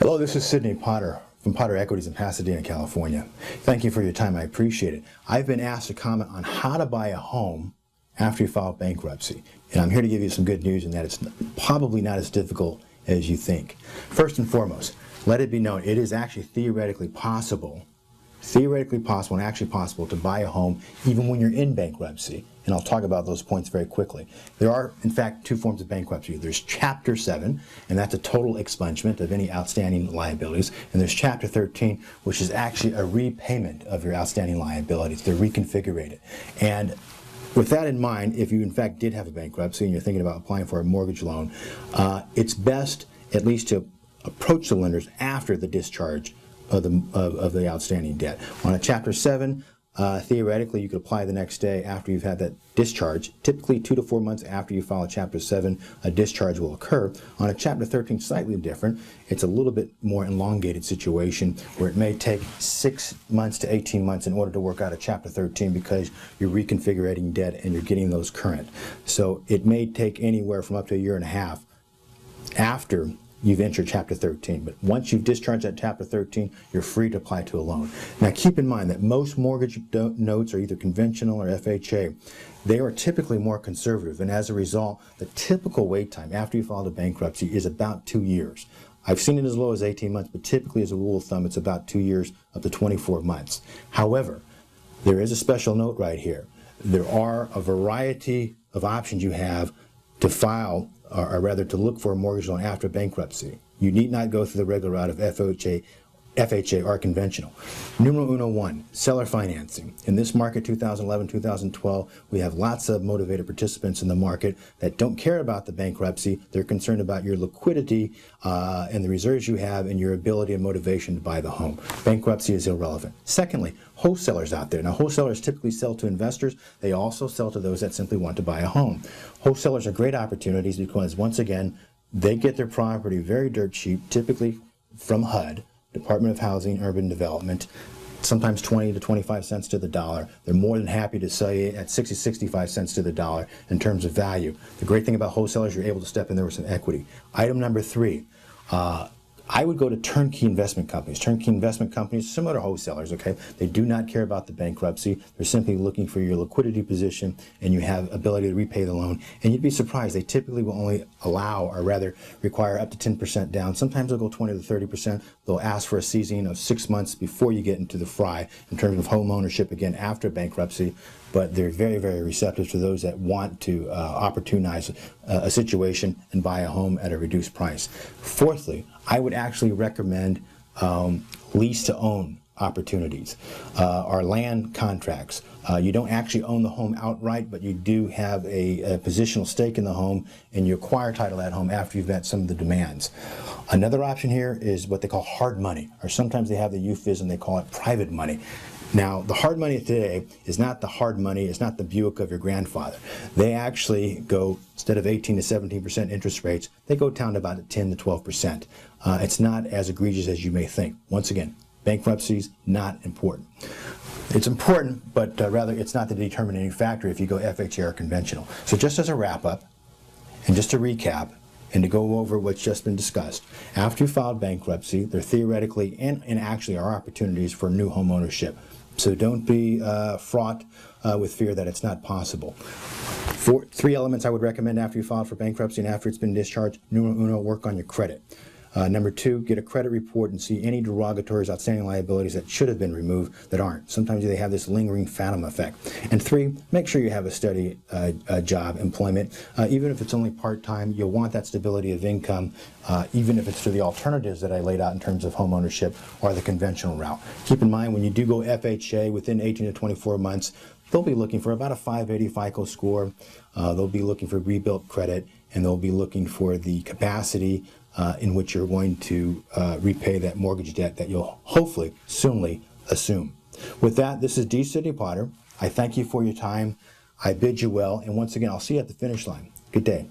Hello, this is Sidney Potter from Potter Equities in Pasadena, California. Thank you for your time. I appreciate it. I've been asked to comment on how to buy a home after you file bankruptcy. And I'm here to give you some good news in that it's probably not as difficult as you think. First and foremost, let it be known it is actually theoretically possible and actually possible to buy a home even when you're in bankruptcy. And I'll talk about those points very quickly. There are, in fact, two forms of bankruptcy. There's Chapter 7, and that's a total expungement of any outstanding liabilities. And there's Chapter 13, which is actually a repayment of your outstanding liabilities. They're reconfigured. And with that in mind, if you in fact did have a bankruptcy and you're thinking about applying for a mortgage loan, it's best at least to approach the lenders after the discharge of the outstanding debt. On a Chapter 7, theoretically, you could apply the next day after you've had that discharge. Typically 2 to 4 months after you file a Chapter 7, a discharge will occur. On a Chapter 13, slightly different. It's a little bit more elongated situation where it may take 6 months to 18 months in order to work out a Chapter 13 because you're reconfiguring debt and you're getting those current. So it may take anywhere from up to a year and a half after you've entered Chapter 13. But once you've discharged that Chapter 13, you're free to apply to a loan. Now keep in mind that most mortgage notes are either conventional or FHA. They are typically more conservative, and as a result, the typical wait time after you file a bankruptcy is about 2 years. I've seen it as low as 18 months, but typically as a rule of thumb, it's about 2 years up to 24 months. However, there is a special note right here. There are a variety of options you have to file, or rather to look for a mortgage loan after bankruptcy. You need not go through the regular route of FHA or conventional. Numero uno one, seller financing. In this market, 2011, 2012, we have lots of motivated participants in the market that don't care about the bankruptcy. They're concerned about your liquidity and the reserves you have and your ability and motivation to buy the home. Bankruptcy is irrelevant. Secondly, wholesalers out there. Now, wholesalers typically sell to investors. They also sell to those that simply want to buy a home. Wholesalers are great opportunities because, once again, they get their property very dirt cheap, typically from HUD, Department of Housing, Urban Development, sometimes 20 to 25 cents to the dollar. They're more than happy to sell you at 60, 65 cents to the dollar in terms of value. The great thing about wholesalers, you're able to step in there with some equity. Item number 3, I would go to turnkey investment companies. Turnkey investment companies, similar to wholesalers, okay? They do not care about the bankruptcy. They're simply looking for your liquidity position, and you have ability to repay the loan. And you'd be surprised, they typically will only allow, or rather require, up to 10% down. Sometimes they'll go 20 to 30%. They'll ask for a seasoning of 6 months before you get into the fry in terms of home ownership, again, after bankruptcy. But they're very, very receptive to those that want to opportunize a situation and buy a home at a reduced price. Fourthly, I would actually recommend lease-to-own opportunities or land contracts. You don't actually own the home outright, but you do have a positional stake in the home, and you acquire title to that home after you've met some of the demands. Another option here is what they call hard money, or sometimes they have the euphemism, they call it private money. Now, the hard money today is not the hard money, it's not the Buick of your grandfather. They actually go, instead of 18 to 17% interest rates, they go down to about 10 to 12%. It's not as egregious as you may think. Once again, bankruptcy is not important. It's important, but rather it's not the determining factor if you go FHA or conventional. So just as a wrap-up, and just to recap, and to go over what's just been discussed, after you filed bankruptcy, there theoretically and actually are opportunities for new home ownership. So don't be fraught with fear that it's not possible. 3 elements I would recommend after you file for bankruptcy and after it's been discharged. Numero uno, work on your credit. Number 2, get a credit report and see any derogatories, outstanding liabilities that should have been removed that aren't. Sometimes they have this lingering phantom effect. And 3, make sure you have a steady job, employment. Even if it's only part-time, you'll want that stability of income, even if it's through the alternatives that I laid out in terms of home ownership or the conventional route. Keep in mind, when you do go FHA, within 18 to 24 months, they'll be looking for about a 580 FICO score. They'll be looking for rebuilt credit, and they'll be looking for the capacity in which you're going to repay that mortgage debt that you'll hopefully soonly assume. With that, this is D. Sidney Potter. I thank you for your time. I bid you well, and once again, I'll see you at the finish line. Good day.